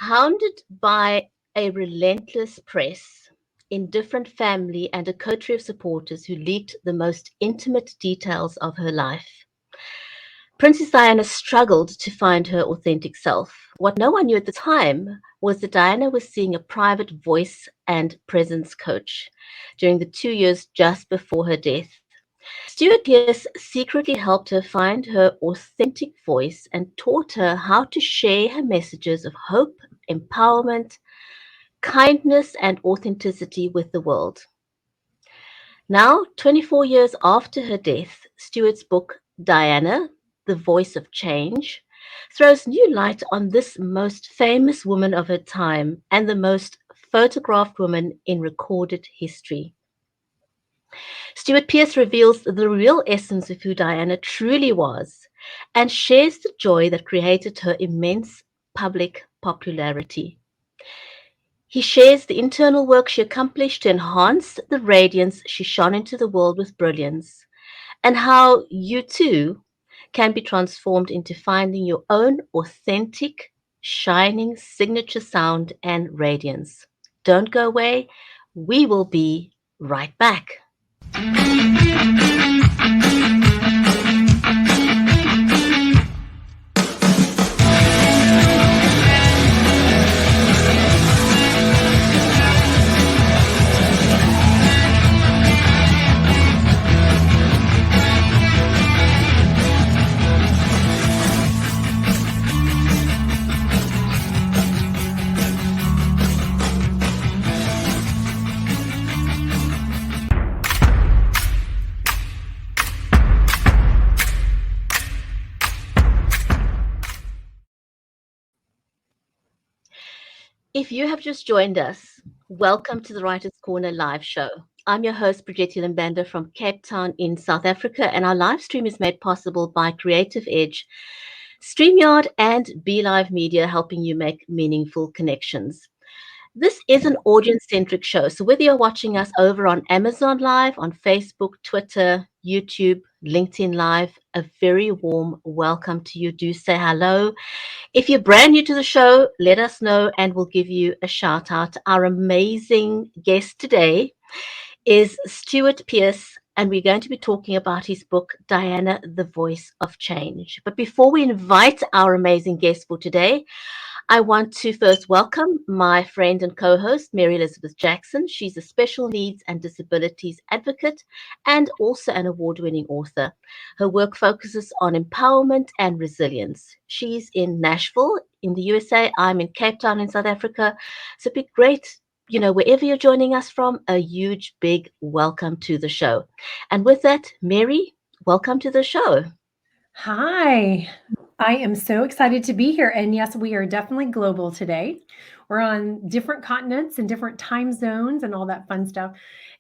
Hounded by a relentless press, indifferent family, and a coterie of supporters who leaked the most intimate details of her life, Princess Diana struggled to find her authentic self. What no one knew at the time was that Diana was seeing a private voice and presence coach during the 2 years just before her death. Stewart Pearce secretly helped her find her authentic voice and taught her how to share her messages of hope, empowerment, kindness, and authenticity with the world. Now, 24 years after her death, Stewart's book, Diana, The Voice of Change, throws new light on this most famous woman of her time and the most photographed woman in recorded history. Stewart Pearce reveals the real essence of who Diana truly was and shares the joy that created her immense public popularity. He shares the internal work she accomplished to enhance the radiance she shone into the world with brilliance, and how you too can be transformed into finding your own authentic, shining signature sound and radiance. Don't go away. We will be right back. If you have just joined us, welcome to the Writers' Corner live show. I'm your host, Brigitte Limbanda from Cape Town in South Africa, and our live stream is made possible by Creative Edge, StreamYard, and BeLive Media, helping you make meaningful connections. This is an audience-centric show, so whether you're watching us over on Amazon Live, on Facebook, Twitter, YouTube, LinkedIn Live, a very warm welcome to you. Do say hello. If you're brand new to the show, let us know and we'll give you a shout out. Our amazing guest today is Stewart Pearce, and we're going to be talking about his book, Diana, The Voice of Change. But before we invite our amazing guest for today, I want to first welcome my friend and co-host, Mary Elizabeth Jackson. She's a special needs and disabilities advocate and also an award-winning author. Her work focuses on empowerment and resilience. She's in Nashville in the USA. I'm in Cape Town in South Africa. So it'd be great, wherever you're joining us from, a huge, big welcome to the show. And with that, Mary, welcome to the show. Hi, I am so excited to be here. And yes, we are definitely global today. We're on different continents and different time zones and all that fun stuff.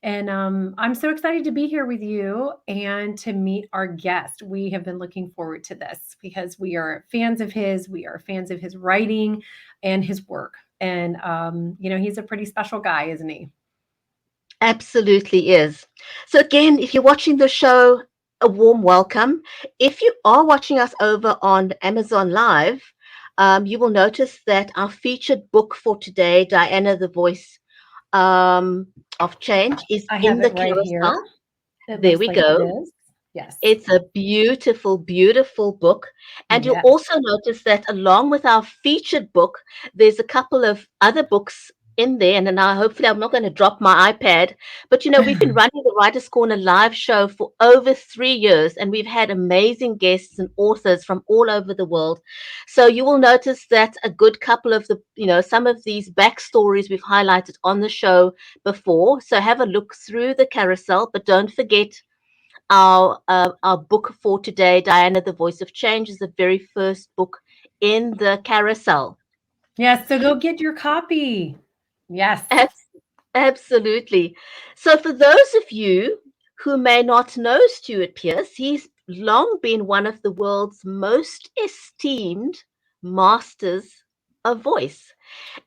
And I'm so excited to be here with you and to meet our guest. We have been looking forward to this because we are fans of his. We are fans of his writing and his work. And, he's a pretty special guy, isn't he? Absolutely is. So, again, if you're watching the show, a warm welcome. If you are watching us over on Amazon Live, you will notice that our featured book for today, Diana, the Voice of Change, is I have in the it right here. carousel. It There looks we like it go. is. Yes. It's a beautiful, beautiful book. And you'll Yes. also notice that along with our featured book, there's a couple of other books in there. And then now hopefully I'm not going to drop my iPad. But we've been running the Writers' Corner live show for over 3 years, and we've had amazing guests and authors from all over the world. So you will notice that a good couple of some of these backstories we've highlighted on the show before. So have a look through the carousel, but don't forget our book for today, Diana, the Voice of Change, is the very first book in the carousel. Yes, so go get your copy. Yes. Abs- Absolutely. So, for those of you who may not know Stuart Pearce, he's long been one of the world's most esteemed masters of voice.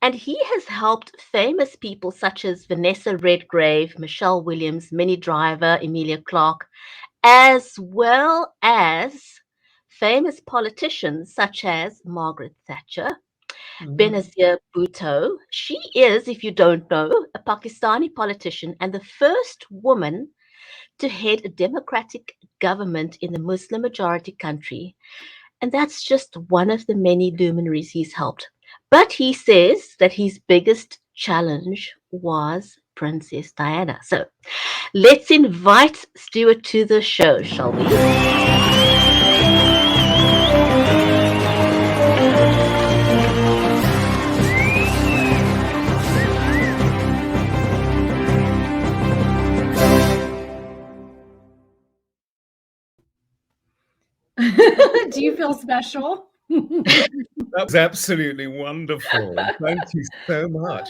And he has helped famous people such as Vanessa Redgrave, Michelle Williams, Minnie Driver, Emilia Clarke, as well as famous politicians such as Margaret Thatcher, Benazir Bhutto. She is, if you don't know, a Pakistani politician and the first woman to head a democratic government in the Muslim majority country. And that's just one of the many luminaries he's helped. But he says that his biggest challenge was Princess Diana. So let's invite Stewart to the show, shall we? Do you feel special? That was absolutely wonderful. Thank you so much.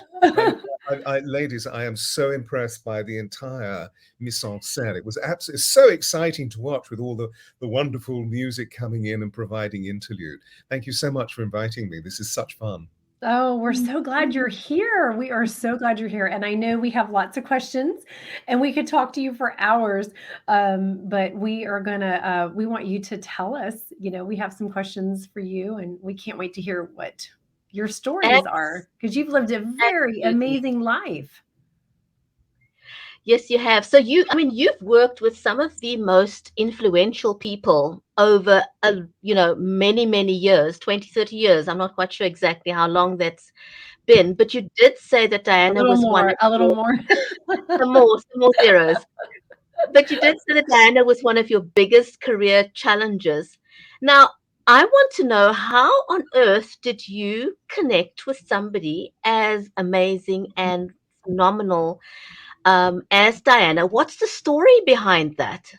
Ladies, I am so impressed by the entire mise en scène. It was absolutely so exciting to watch with all the wonderful music coming in and providing interlude. Thank you so much for inviting me. This is such fun. Oh, we're so glad you're here. We are so glad you're here. And I know we have lots of questions and we could talk to you for hours. But we are gonna, we want you to tell us, we have some questions for you and we can't wait to hear what your stories are because you've lived a very amazing life. Yes, you have. So you've worked with some of the most influential people over, many, many years, 20, 30 years. I'm not quite sure exactly how long that's been, but you did say that Diana was one of a little more. some more zeros. But you did say that Diana was one of your biggest career challenges. Now, I want to know how on earth did you connect with somebody as amazing and phenomenal as Diana? What's the story behind that?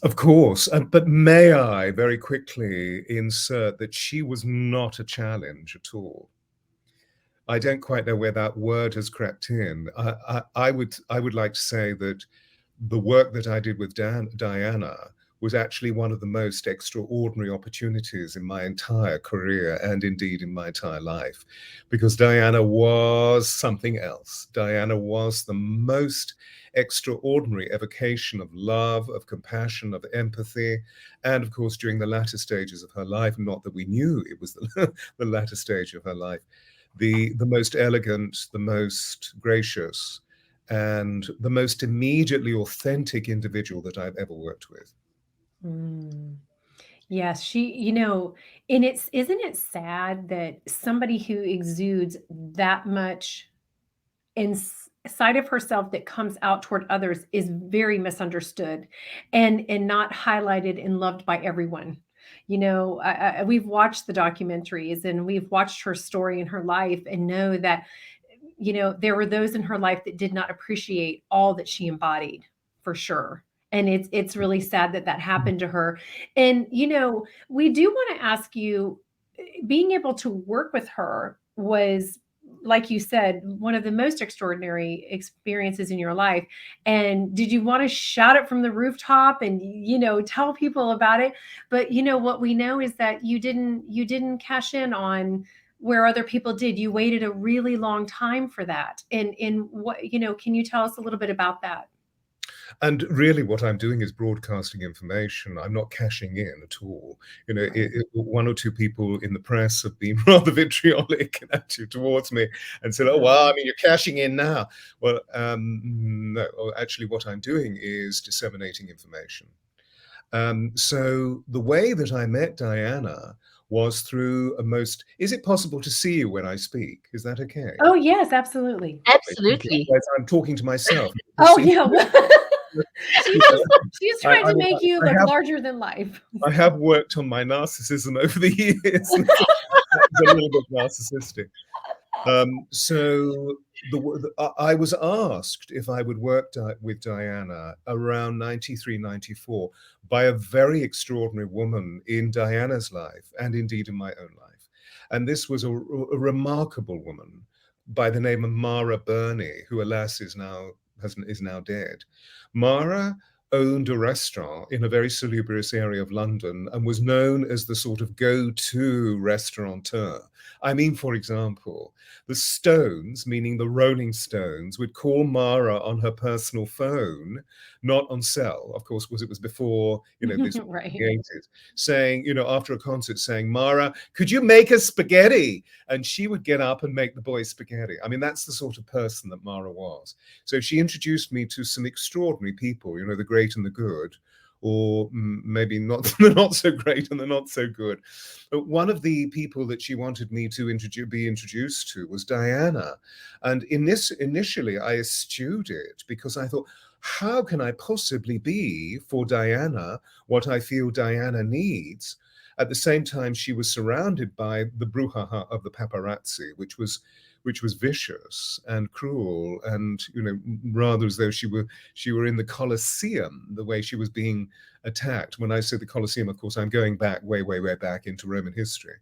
Of course, but may I very quickly insert that she was not a challenge at all. I don't quite know where that word has crept in. I would like to say that the work that I did with Diana was actually one of the most extraordinary opportunities in my entire career and indeed in my entire life, because Diana was something else. Diana was the most extraordinary evocation of love, of compassion, of empathy, and of course during the latter stages of her life, not that we knew it was the latter stage of her life, the most elegant, the most gracious, and the most immediately authentic individual that I've ever worked with. Yes, she, and isn't it sad that somebody who exudes that much inside of herself that comes out toward others is very misunderstood and not highlighted and loved by everyone. We've watched the documentaries and we've watched her story in her life and know that there were those in her life that did not appreciate all that she embodied, for sure. And it's really sad that happened to her. And we do want to ask you, being able to work with her was, like you said, one of the most extraordinary experiences in your life. And did you want to shout it from the rooftop and tell people about it? But what we know is that you didn't cash in on where other people did. You waited a really long time for that. And what, can you tell us a little bit about that? And really what I'm doing is broadcasting information. I'm not cashing in at all. One or two people in the press have been rather vitriolic and attitude towards me and said, oh, well, you're cashing in now. Well, no, actually what I'm doing is disseminating information. So the way that I met Diana was through is it possible to see you when I speak? Is that okay? Oh, yes, absolutely. Absolutely. I'm talking to myself. Oh, yeah. She's trying to make you look larger than life. I have worked on my narcissism over the years. It's a little bit narcissistic. So I was asked if I would work with Diana around 93, 94 by a very extraordinary woman in Diana's life and indeed in my own life. And this was a remarkable woman by the name of Mara Burney, who alas is now dead. Mara owned a restaurant in a very salubrious area of London and was known as the sort of go-to restaurateur. I mean, for example, the Stones, meaning the Rolling Stones, would call Mara on her personal phone, not on cell, of course, because it was before, this Right. 80s, saying, after a concert saying, Mara, could you make us spaghetti? And she would get up and make the boys spaghetti. I mean, that's the sort of person that Mara was. So she introduced me to some extraordinary people, the great and the good, or maybe not the not so great and the not so good. But one of the people that she wanted me to be introduced to was Diana. And initially I eschewed it because I thought, how can I possibly be for Diana what I feel Diana needs? At the same time, she was surrounded by the brouhaha of the paparazzi, which was vicious and cruel, and rather as though she were in the Colosseum, the way she was being attacked. When I say the Colosseum, of course, I'm going back way back into Roman history.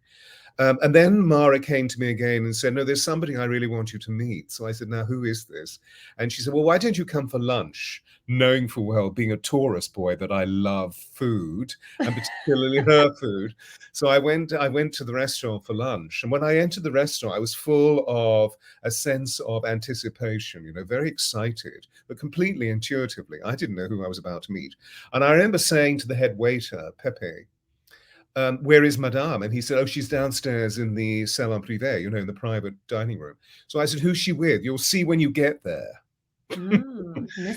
And then Mara came to me again and said, no, there's somebody I really want you to meet. So I said, now, who is this? And she said, well, why don't you come for lunch? Knowing full well, being a tourist boy, that I love food, and particularly her food. So I went to the restaurant for lunch. And when I entered the restaurant, I was full of a sense of anticipation, very excited, but completely intuitively. I didn't know who I was about to meet. And I remember saying to the head waiter, Pepe, where is Madame? And he said, oh, she's downstairs in the salon privé, in the private dining room. So I said, who's she with? You'll see when you get there.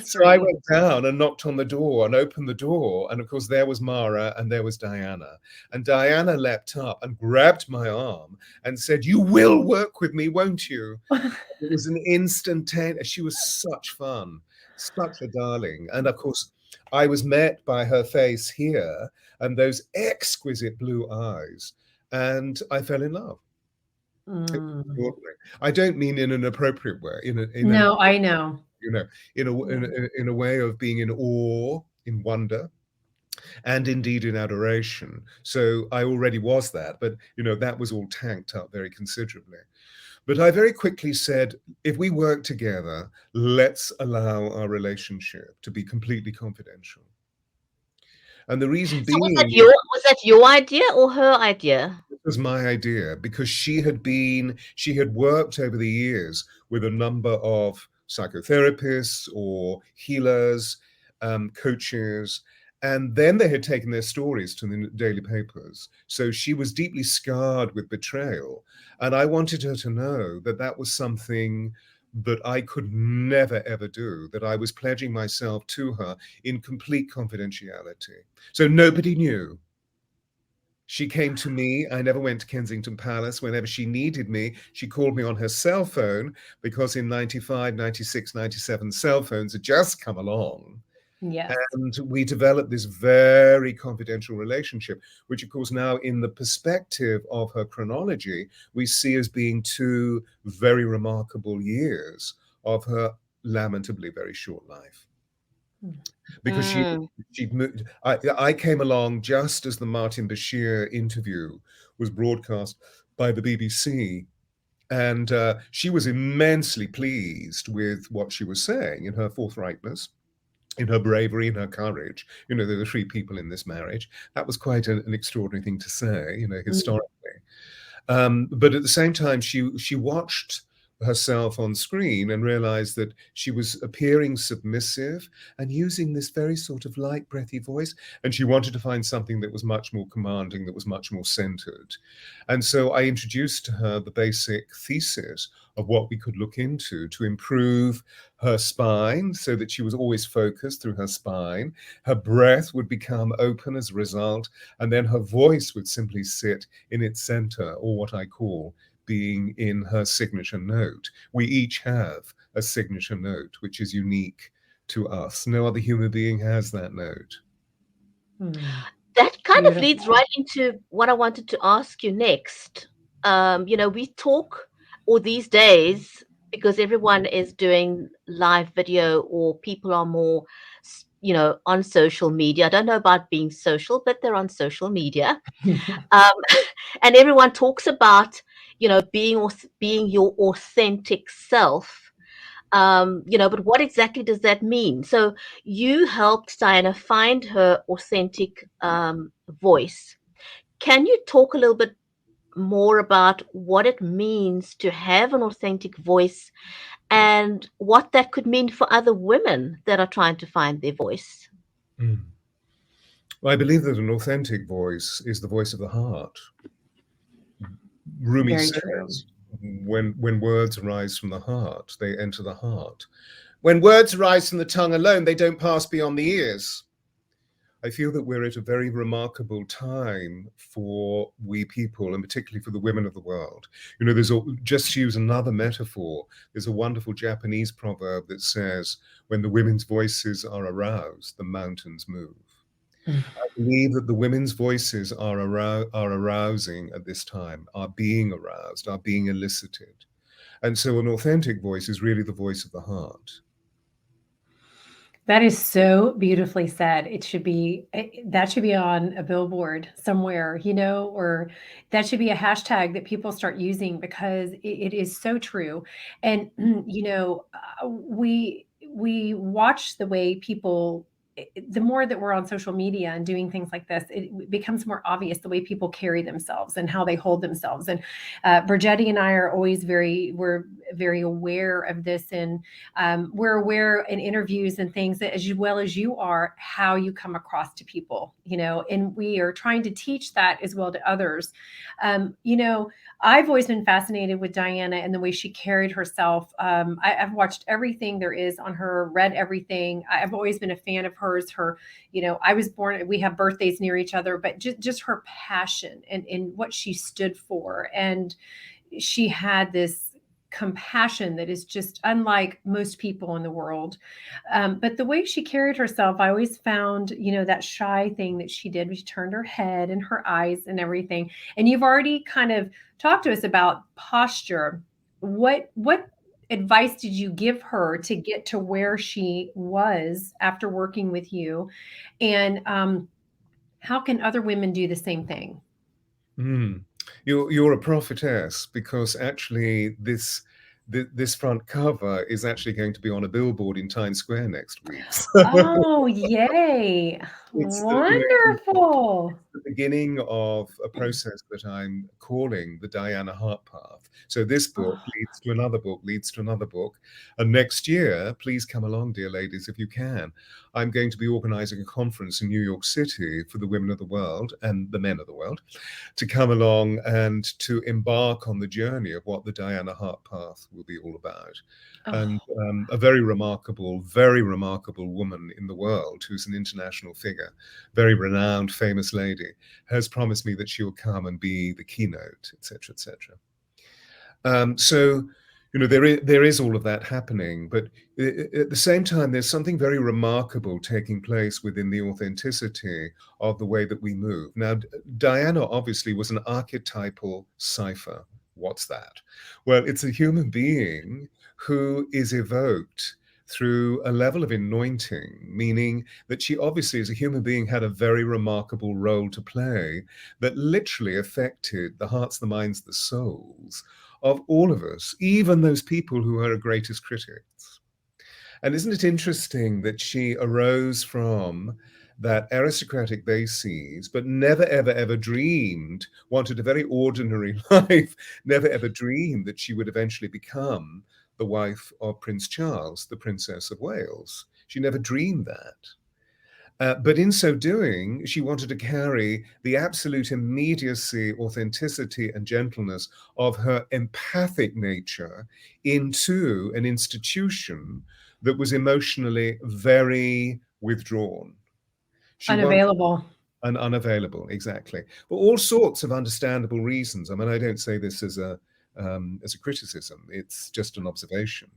So I went down and knocked on the door and opened the door. And of course, there was Mara and there was Diana. And Diana leapt up and grabbed my arm and said, you will work with me, won't you? It was an instantaneous. She was such fun, such a darling. And of course, I was met by her face here and those exquisite blue eyes, and I fell in love. I don't mean in an appropriate way. I know. In a way of being in awe, in wonder, and indeed in adoration. So I already was that, but that was all tanked up very considerably. But I very quickly said, if we work together, let's allow our relationship to be completely confidential. And the reason being... was that your idea or her idea? It was my idea, because she had worked over the years with a number of psychotherapists or healers, coaches, and then they had taken their stories to the daily papers. So she was deeply scarred with betrayal. And I wanted her to know that that was something that I could never, ever do, that I was pledging myself to her in complete confidentiality. So nobody knew. She came to me. I never went to Kensington Palace. Whenever she needed me, she called me on her cell phone, because in 95, 96, 97, cell phones had just come along. Yes. And we developed this very confidential relationship, which, of course, now in the perspective of her chronology, we see as being 2 very remarkable years of her lamentably very short life. Because she'd moved. I came along just as the Martin Bashir interview was broadcast by the BBC. And she was immensely pleased with what she was saying, in her forthrightness, in her bravery, in her courage. There were 3 people in this marriage. That was quite an extraordinary thing to say, historically. But at the same time, she watched herself on screen and realized that she was appearing submissive and using this very sort of light, breathy voice. And she wanted to find something that was much more commanding, that was much more centered. And so I introduced to her the basic thesis of what we could look into to improve her spine, so that she was always focused through her spine. Her breath would become open as a result, and then her voice would simply sit in its center, or what I call being in her signature note. We each have a signature note, which is unique to us. No other human being has that note. That kind of leads right into what I wanted to ask you next. We talk, or these days, because everyone is doing live video, or people are more, on social media. I don't know about being social, but they're on social media. And everyone talks about, being your authentic self. But what exactly does that mean? So you helped Diana find her authentic voice. Can you talk a little bit more about what it means to have an authentic voice and what that could mean for other women that are trying to find their voice? Mm. Well, I believe that an authentic voice is the voice of the heart. Rumi Very true. says, when words arise from the heart, they enter the heart. When words arise from the tongue alone, they don't pass beyond the ears. I feel that we're at a very remarkable time for we people, and particularly for the women of the world. Just to use another metaphor, there's a wonderful Japanese proverb that says, when the women's voices are aroused, the mountains move. I believe that the women's voices are arousing at this time, are being aroused, are being elicited. And so an authentic voice is really the voice of the heart. That is so beautifully said. That should be on a billboard somewhere, or that should be a hashtag that people start using because it is so true. And, we watch the way people, the more that we're on social media and doing things like this, it becomes more obvious the way people carry themselves and how they hold themselves. And Brigetti and I are always we're very aware of this, and we're aware in interviews and things that, as well as you are, how you come across to people, and we are trying to teach that as well to others. I've always been fascinated with Diana and the way she carried herself. I've watched everything there is on her, read everything. I've always been a fan of hers. I was born, we have birthdays near each other, but just her passion and what she stood for. And she had this compassion that is just unlike most people in the world. But the way she carried herself, I always found, that shy thing that she did, she turned her head and her eyes and everything. And you've already kind of talked to us about posture. What advice did you give her to get to where she was after working with you? And how can other women do the same thing? You're a prophetess, because actually this front cover is actually going to be on a billboard in Times Square next week. Oh, yay. Wonderful. The beginning of a process that I'm calling the Diana Heart Path. So this book leads to another book, leads to another book. And next year, please come along, dear ladies, if you can. I'm going to be organizing a conference in New York City for the women of the world and the men of the world to come along and to embark on the journey of what the Diana Heart Path will be all about. And a very remarkable woman in the world, who's an international figure, very renowned, famous lady, has promised me that she will come and be the keynote, etc., etc. So, there is all of that happening, but at the same time, there's something very remarkable taking place within the authenticity of the way that we move. Now, Diana obviously was an archetypal cipher. What's that? Well, it's a human being who is evoked through a level of anointing, meaning that she obviously, as a human being, had a very remarkable role to play that literally affected the hearts, the minds, the souls of all of us, even those people who are her greatest critics. And isn't it interesting that she arose from that aristocratic basis, but never, ever, ever dreamed, wanted a very ordinary life, never, ever dreamed that she would eventually become the wife of Prince Charles, the Princess of Wales. She never dreamed that. But in so doing, she wanted to carry the absolute immediacy, authenticity, and gentleness of her empathic nature into an institution that was emotionally very withdrawn. Unavailable. Unavailable, exactly. For all sorts of understandable reasons. I mean, I don't say this as a criticism. It's just an observation,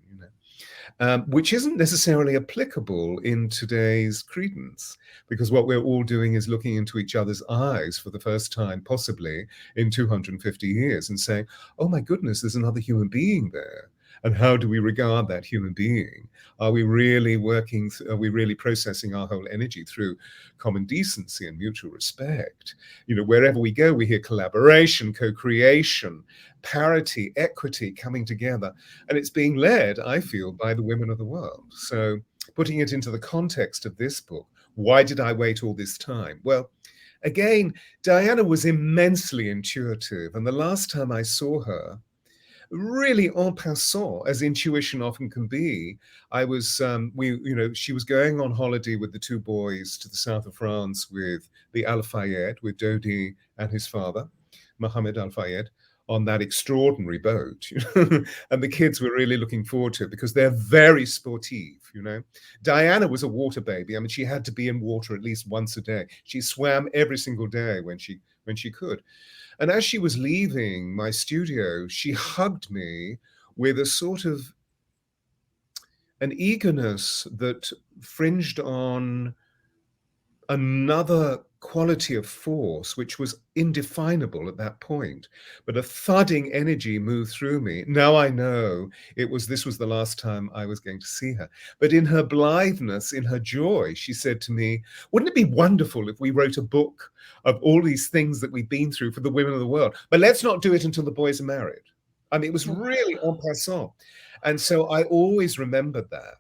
which isn't necessarily applicable in today's credence, because what we're all doing is looking into each other's eyes for the first time, possibly in 250 years, and saying, oh my goodness, there's another human being there. And how do we regard that human being? Are we really are we really processing our whole energy through common decency and mutual respect? You know, wherever we go, we hear collaboration, co-creation, parity, equity coming together. And it's being led, I feel, by the women of the world. So putting it into the context of this book, why did I wait all this time? Well, again, Diana was immensely intuitive. And the last time I saw her, really en passant, as intuition often can be, I was, she was going on holiday with the two boys to the south of France with the Al Fayed, with Dodi and his father, Mohammed Al Fayed, on that extraordinary boat. And the kids were really looking forward to it because they're very sportive, you know. Diana was a water baby. I mean, she had to be in water at least once a day. She swam every single day when she could. And as she was leaving my studio, she hugged me with a sort of an eagerness that fringed on another quality of force, which was indefinable at that point. But a thudding energy moved through me. Now I know this was the last time I was going to see her. But in her blitheness, in her joy, she said to me, wouldn't it be wonderful if we wrote a book of all these things that we've been through for the women of the world? But let's not do it until the boys are married. I mean, it was really en passant. And so I always remembered that.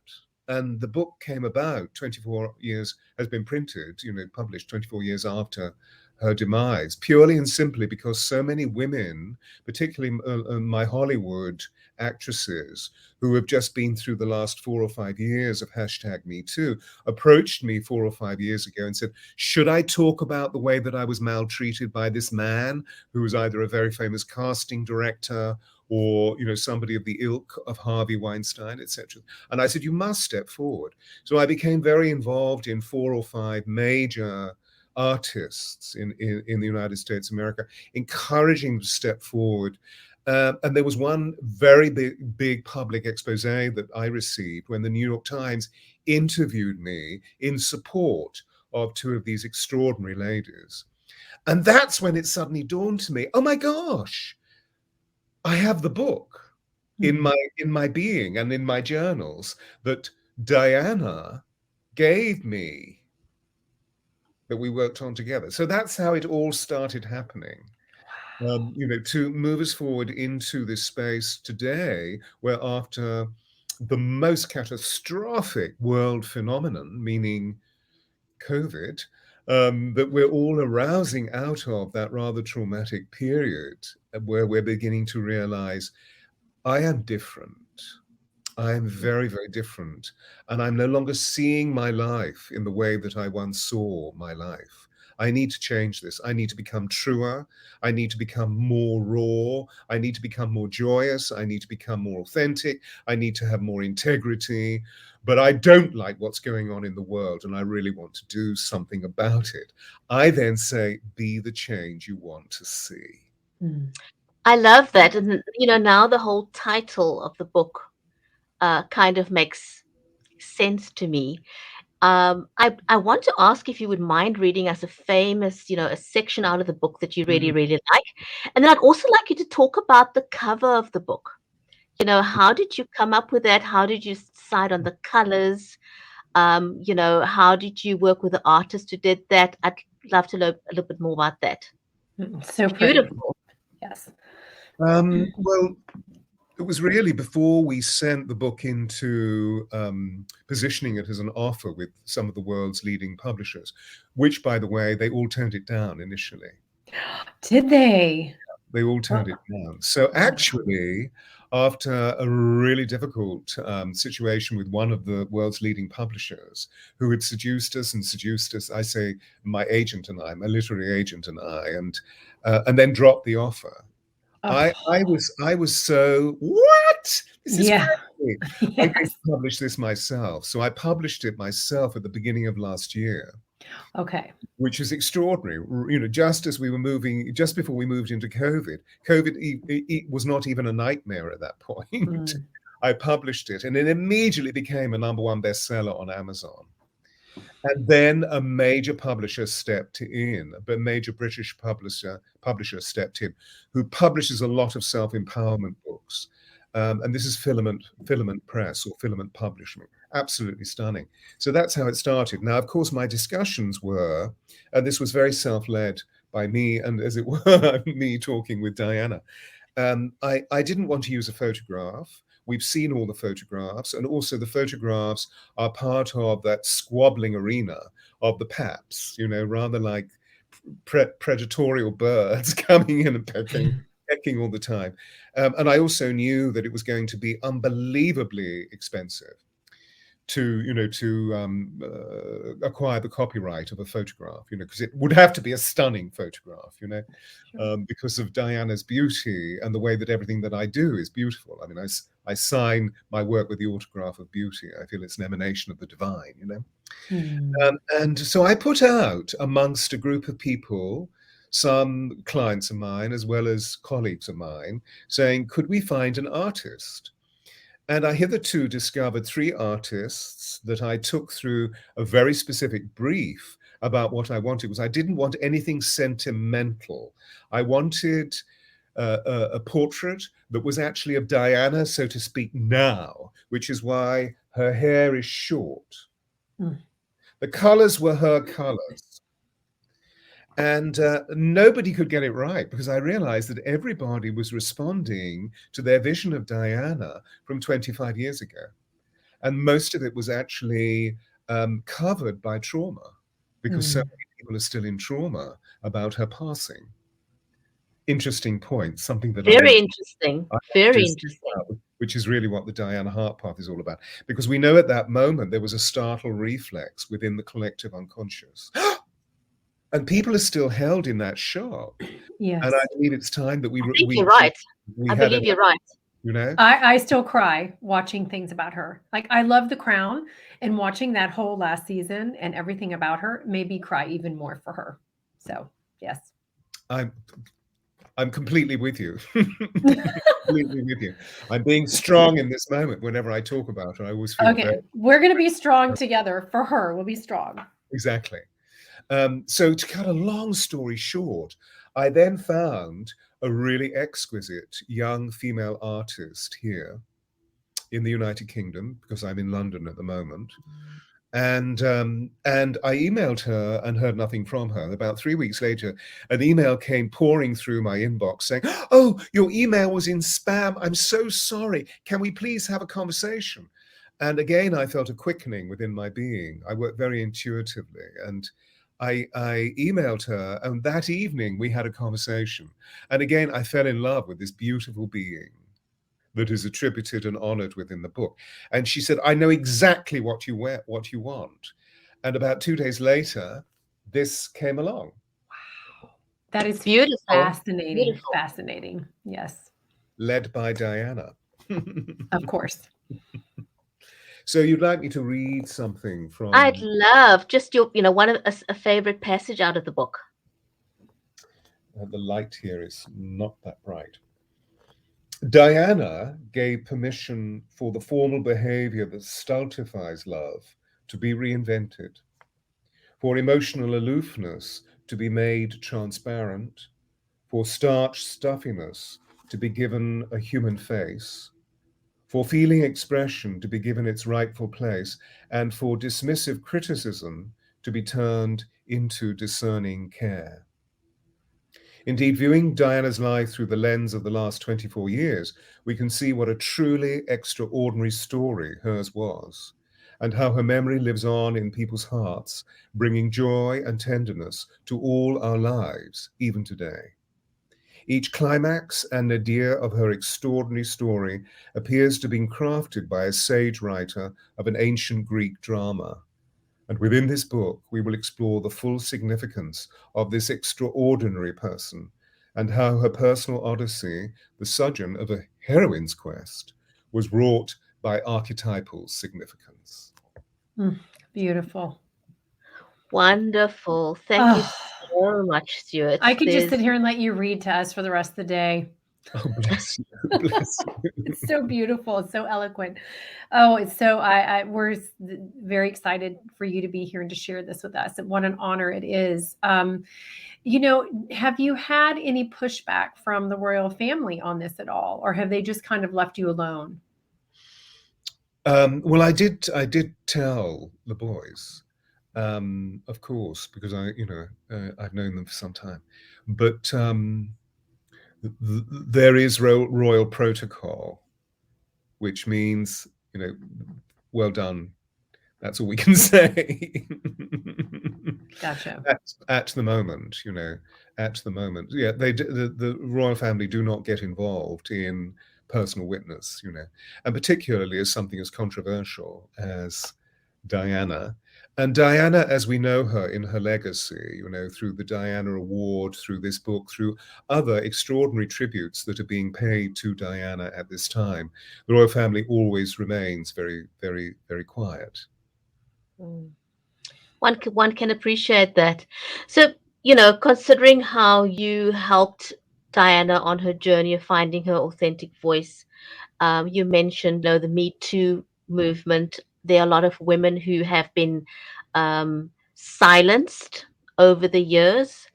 And the book came about 24 years, has been printed, published 24 years after her demise, purely and simply because so many women, particularly my Hollywood actresses, who have just been through the last 4 or 5 years of #MeToo, approached me 4 or 5 years ago and said, should I talk about the way that I was maltreated by this man who was either a very famous casting director or somebody of the ilk of Harvey Weinstein, etc. And I said, you must step forward. So I became very involved in 4 or 5 major artists in the United States of America, encouraging them to step forward. And there was one very big public expose that I received when the New York Times interviewed me in support of 2 of these extraordinary ladies. And that's when it suddenly dawned to me, oh my gosh, I have the book in my being and in my journals that Diana gave me, that we worked on together. So that's how it all started happening. To move us forward into this space today, where after the most catastrophic world phenomenon, meaning COVID, that we're all arousing out of that rather traumatic period where we're beginning to realize I am different. I am very, very different. And I'm no longer seeing my life in the way that I once saw my life. I need to change this. I need to become truer. I need to become more raw. I need to become more joyous. I need to become more authentic. I need to have more integrity. But I don't like what's going on in the world, and I really want to do something about it. I then say, be the change you want to see. I love that. And, now the whole title of the book kind of makes sense to me. I want to ask if you would mind reading us a famous, a section out of the book that you really, really like. And then I'd also like you to talk about the cover of the book. How did you come up with that? How did you decide on the colors? How did you work with the artist who did that? I'd love to know a little bit more about that. So pretty. Beautiful. Yes. Well, it was really before we sent the book into positioning it as an offer with some of the world's leading publishers, which, by the way, they all turned it down initially. Did they? They all turned it down. So actually, after a really difficult situation with one of the world's leading publishers who had seduced us, I say my agent and I, my literary agent and I, and then dropped the offer. I was so, what? This is crazy. Yes. I'm going to publish this myself. So I published it myself at the beginning of last year. Okay. Which is extraordinary. Just before we moved into COVID, it was not even a nightmare at that point. I published it and it immediately became a #1 bestseller on Amazon. And then a major publisher stepped in, a major British publisher stepped in, who publishes a lot of self-empowerment books. And this is Filament Press or Filament Publishing. Absolutely stunning. So that's how it started. Now, of course, my discussions were, and this was very self-led by me, and as it were, me talking with Diana. I didn't want to use a photograph. We've seen all the photographs, and also the photographs are part of that squabbling arena of the paps, you know, rather like predatorial birds coming in and pecking all the time. And I also knew that it was going to be unbelievably expensive to acquire the copyright of a photograph, you know, because it would have to be a stunning photograph, you know, because of Diana's beauty and the way that everything that I do is beautiful. I mean, I sign my work with the autograph of beauty. I feel it's an emanation of the divine, you know. And so I put out amongst a group of people, some clients of mine as well as colleagues of mine, saying, could we find an artist? And I hitherto discovered 3 artists that I took through a very specific brief about what I wanted. Was I didn't want anything sentimental. I wanted a portrait that was actually of Diana, so to speak, now, which is why her hair is short. The colors were her colors. And nobody could get it right, because I realized that everybody was responding to their vision of Diana from 25 years ago. And most of it was actually covered by trauma, because so many people are still in trauma about her passing. Interesting point, something that very interesting, which is really what the Diana Heart Path is all about. Because we know at that moment there was a startle reflex within the collective unconscious. And people are still held in that shock. Yes. And I believe it's time that you're right. I believe you're right. You know, I still cry watching things about her. Like, I love The Crown, and watching that whole last season and everything about her made me cry even more for her. So yes, I'm completely with you. Completely with you. I'm being strong in this moment. Whenever I talk about her, I always feel okay. We're going to be strong together for her. We'll be strong. Exactly. So to cut a long story short, I then found a really exquisite young female artist here in the United Kingdom, because I'm in London at the moment. And I emailed her and heard nothing from her. About 3 weeks later, an email came pouring through my inbox saying, oh, your email was in spam. I'm so sorry. Can we please have a conversation? And again, I felt a quickening within my being. I work very intuitively. And I emailed her, and that evening we had a conversation. And again, I fell in love with this beautiful being that is attributed and honored within the book. And she said, I know exactly what you want. And about 2 days later, this came along. Wow. That is beautiful. Fascinating. Beautiful. Fascinating. Yes. Led by Diana. Of course. So you'd like me to read something from... I'd love just your, one of a favorite passage out of the book. The light here is not that bright. Diana gave permission for the formal behavior that stultifies love to be reinvented, for emotional aloofness to be made transparent, for starch stuffiness to be given a human face, for feeling expression to be given its rightful place, and for dismissive criticism to be turned into discerning care. Indeed, viewing Diana's life through the lens of the last 24 years, we can see what a truly extraordinary story hers was, and how her memory lives on in people's hearts, bringing joy and tenderness to all our lives, even today. Each climax and nadir of her extraordinary story appears to have been crafted by a sage writer of an ancient Greek drama. And within this book, we will explore the full significance of this extraordinary person and how her personal odyssey, the sojourn of a heroine's quest, was wrought by archetypal significance. Beautiful. Wonderful. Thank you so much, Stewart. I could just sit here and let you read to us for the rest of the day. Oh, bless you. Bless you. It's so beautiful. It's so eloquent. Oh, it's so, we're very excited for you to be here and to share this with us. And what an honor it is. You know, have you had any pushback from the royal family on this at all? Or have they just kind of left you alone? Well, I did tell the boys, of course, because I've known them for some time, but there is royal protocol, which means, well done. That's all we can say. Gotcha. At the moment, yeah, the royal family do not get involved in personal witness, and particularly as something as controversial as Diana. And Diana, as we know her in her legacy, through the Diana Award, through this book, through other extraordinary tributes that are being paid to Diana at this time, the royal family always remains very, very, very quiet. One can appreciate that. So, considering how you helped Diana on her journey of finding her authentic voice, you mentioned, the Me Too movement. There are a lot of women who have been silenced over the years.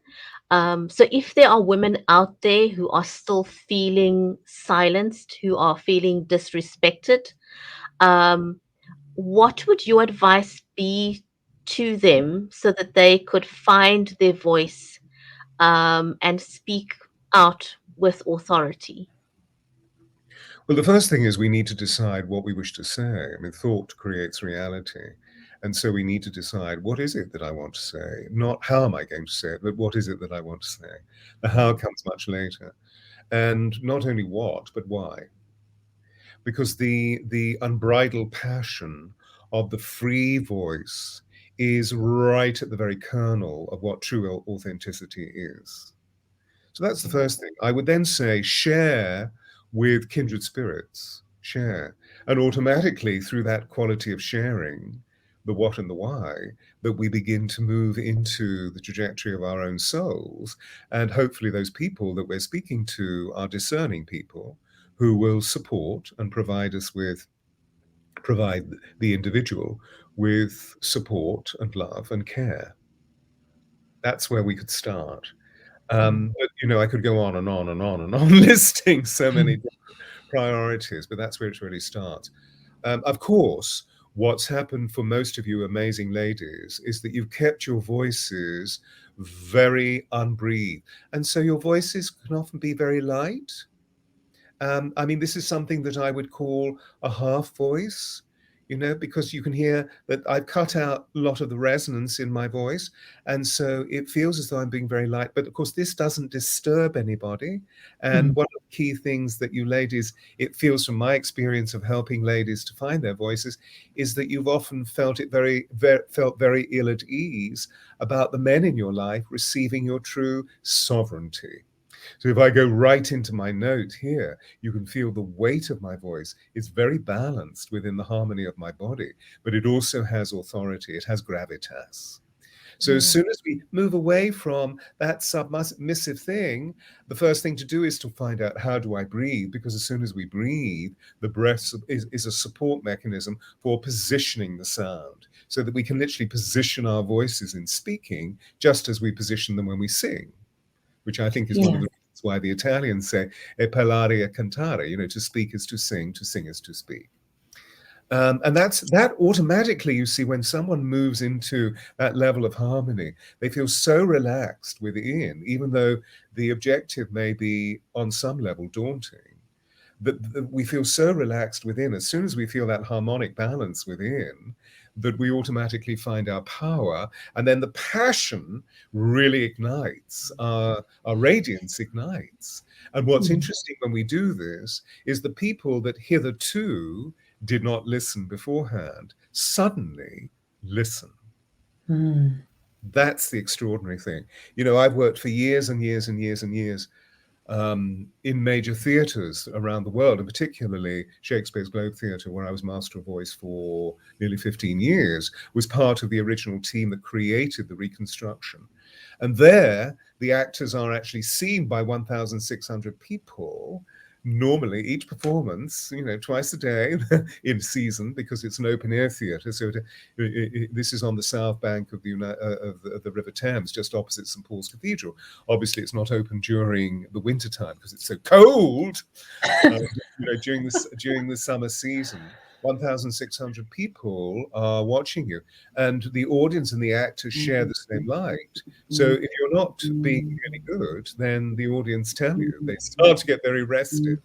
So if there are women out there who are still feeling silenced, who are feeling disrespected, what would your advice be to them so that they could find their voice and speak out with authority? Well, the first thing is we need to decide what we wish to say. I mean, thought creates reality. And so we need to decide, what is it that I want to say? Not how am I going to say it, but what is it that I want to say? The how comes much later. And not only what, but why. Because the unbridled passion of the free voice is right at the very kernel of what true authenticity is. So that's the first thing. I would then say share with kindred spirits, share. And automatically through that quality of sharing, the what and the why, that we begin to move into the trajectory of our own souls. And hopefully those people that we're speaking to are discerning people who will support and provide the individual with support and love and care. That's where we could start. But I could go on and on and on and on listing so many different priorities, but that's where it really starts. Of course, what's happened for most of you amazing ladies is that you've kept your voices very unbreathed. And so your voices can often be very light. I mean, this is something that I would call a half voice, because you can hear that I've cut out a lot of the resonance in my voice. And so it feels as though I'm being very light. But of course, this doesn't disturb anybody. And one of the key things that you ladies, it feels from my experience of helping ladies to find their voices, is that you've often felt very ill at ease about the men in your life receiving your true sovereignty. So if I go right into my note here, you can feel the weight of my voice. It's very balanced within the harmony of my body, but it also has authority. It has gravitas. So as soon as we move away from that submissive thing, the first thing to do is to find out, how do I breathe? Because as soon as we breathe, the breath is a support mechanism for positioning the sound, so that we can literally position our voices in speaking just as we position them when we sing, which I think is one of the reasons why the Italians say "e parlare e cantare," to speak is to sing is to speak. And that automatically, you see, when someone moves into that level of harmony, they feel so relaxed within, even though the objective may be on some level daunting, that we feel so relaxed within. As soon as we feel that harmonic balance within, that we automatically find our power, and then the passion really ignites, our radiance ignites. And what's interesting when we do this is the people that hitherto did not listen beforehand suddenly listen. That's the extraordinary thing. I've worked for years and years and years and years in major theatres around the world, and particularly Shakespeare's Globe Theatre, where I was Master of Voice for nearly 15 years, was part of the original team that created the reconstruction. And there, the actors are actually seen by 1,600 people. Normally, each performance, twice a day in season, because it's an open air theatre. So this is on the south bank of the River Thames, just opposite St Paul's Cathedral. Obviously, it's not open during the winter time because it's so cold. During the summer season, 1,600 people are watching you, and the audience and the actors share the same light. So if you're not being really good, then the audience tell you. They start to get very restive.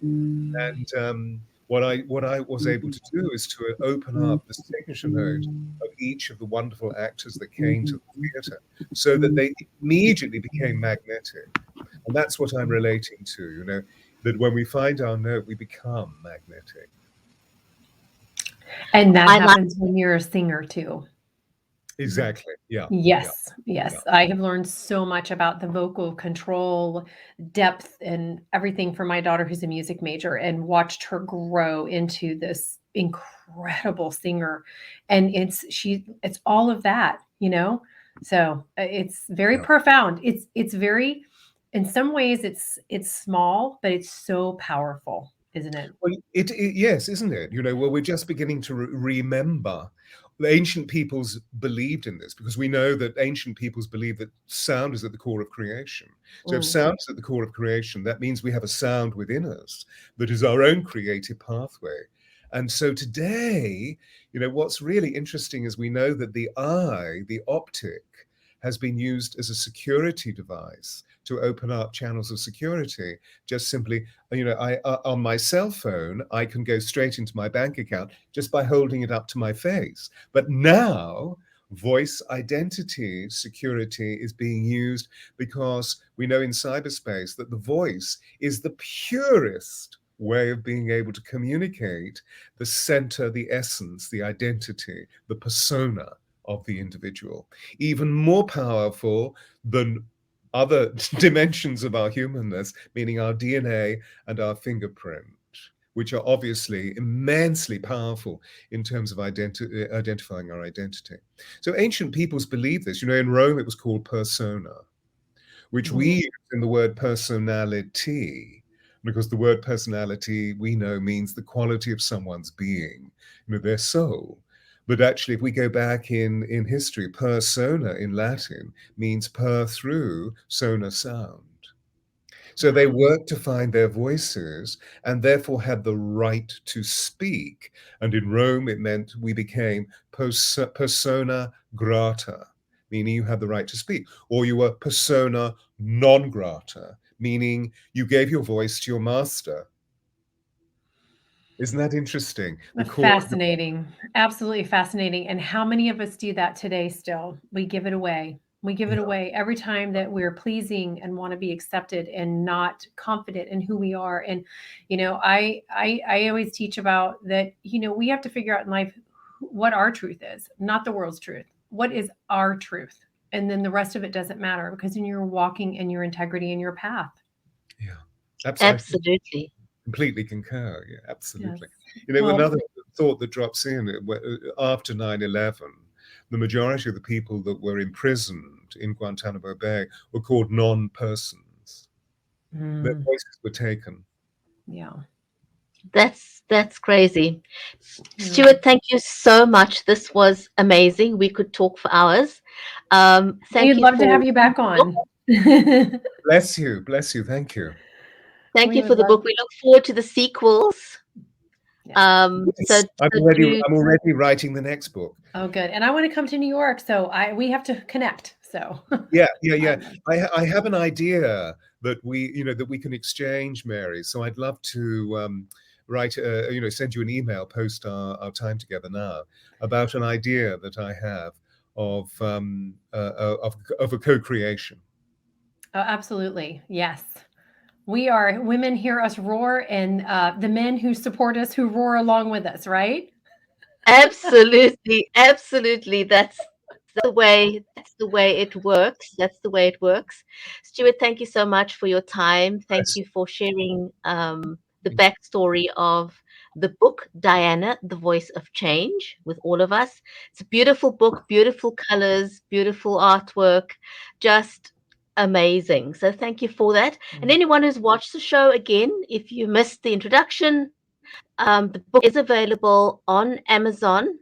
And what I was able to do is to open up the signature note of each of the wonderful actors that came to the theatre, so that they immediately became magnetic. And that's what I'm relating to, that when we find our note, we become magnetic. And that happens when you're a singer too. Exactly. Yeah. Yes. Yeah. I have learned so much about the vocal control, depth, and everything from my daughter, who's a music major, and watched her grow into this incredible singer. And it's all of that, So it's very profound. It's very, in some ways, it's small, but it's so powerful, isn't it? Well, yes, isn't it? Well, we're just beginning to remember. The ancient peoples believed in this, because we know that ancient peoples believe that sound is at the core of creation. So if sound is at the core of creation, that means we have a sound within us that is our own creative pathway. And so today, what's really interesting is we know that the eye, the optic, has been used as a security device to open up channels of security. Just simply, on my cell phone, I can go straight into my bank account just by holding it up to my face. But now, voice identity security is being used, because we know in cyberspace that the voice is the purest way of being able to communicate the center, the essence, the identity, the persona of the individual, even more powerful than other dimensions of our humanness, meaning our DNA and our fingerprint, which are obviously immensely powerful in terms of identifying our identity. So ancient peoples believed this. In Rome, it was called persona, which we use in the word personality, because the word personality, we know, means the quality of someone's being, their soul. But actually, if we go back in history, persona in Latin means per through, sona sound. So they worked to find their voices, and therefore had the right to speak. And in Rome, it meant we became persona grata, meaning you had the right to speak. Or you were persona non grata, meaning you gave your voice to your master. Isn't that interesting? Fascinating. Absolutely fascinating. And how many of us do that today still? We give it away. We give it away every time that we're pleasing and want to be accepted and not confident in who we are. And, I always teach about that, we have to figure out in life what our truth is, not the world's truth. What is our truth? And then the rest of it doesn't matter, because then you're walking in your integrity and your path. Yeah, absolutely. Completely concur. Yeah, absolutely. Yes. Another thought that drops in after 9/11, the majority of the people that were imprisoned in Guantanamo Bay were called non-persons. Their voices were taken. Yeah. That's crazy. Stewart, thank you so much. This was amazing. We could talk for hours. We'd love to have you back on. Bless you. Thank you. Thank you for the book. We look forward to the sequels. Yes. I'm already writing the next book. Oh, good. And I want to come to New York, so we have to connect. So yeah. I have an idea that we can exchange, Mary. So I'd love to write, send you an email post our time together now about an idea that I have of a co-creation. Oh, absolutely. Yes. We are, women hear us roar, and the men who support us, who roar along with us, right? Absolutely. That's the way it works. That's the way it works. Stewart, thank you so much for your time. Thank you for sharing the backstory of the book, Diana, The Voice of Change, with all of us. It's a beautiful book, beautiful colors, beautiful artwork, just Amazing. So thank you for that. And anyone who's watched the show again, if you missed the introduction, the book is available on Amazon.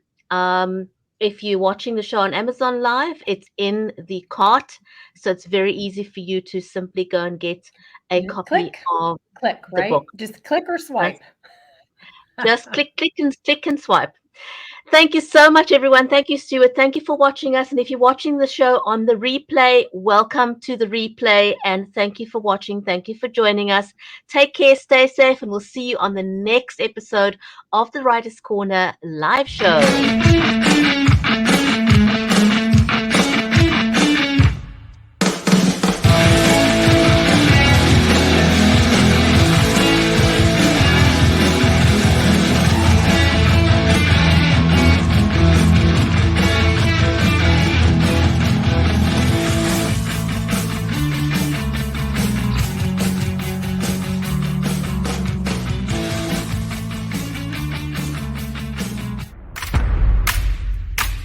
If you're watching the show on Amazon Live, it's in the cart. So it's very easy for you to simply go and get a copy of the right? book. Just click or swipe. Just click and swipe. Thank you so much, everyone. Thank you, Stewart. Thank you for watching us. And if you're watching the show on the replay, welcome to the replay. And thank you for watching. Thank you for joining us. Take care, stay safe, and we'll see you on the next episode of the Writer's Corner live show.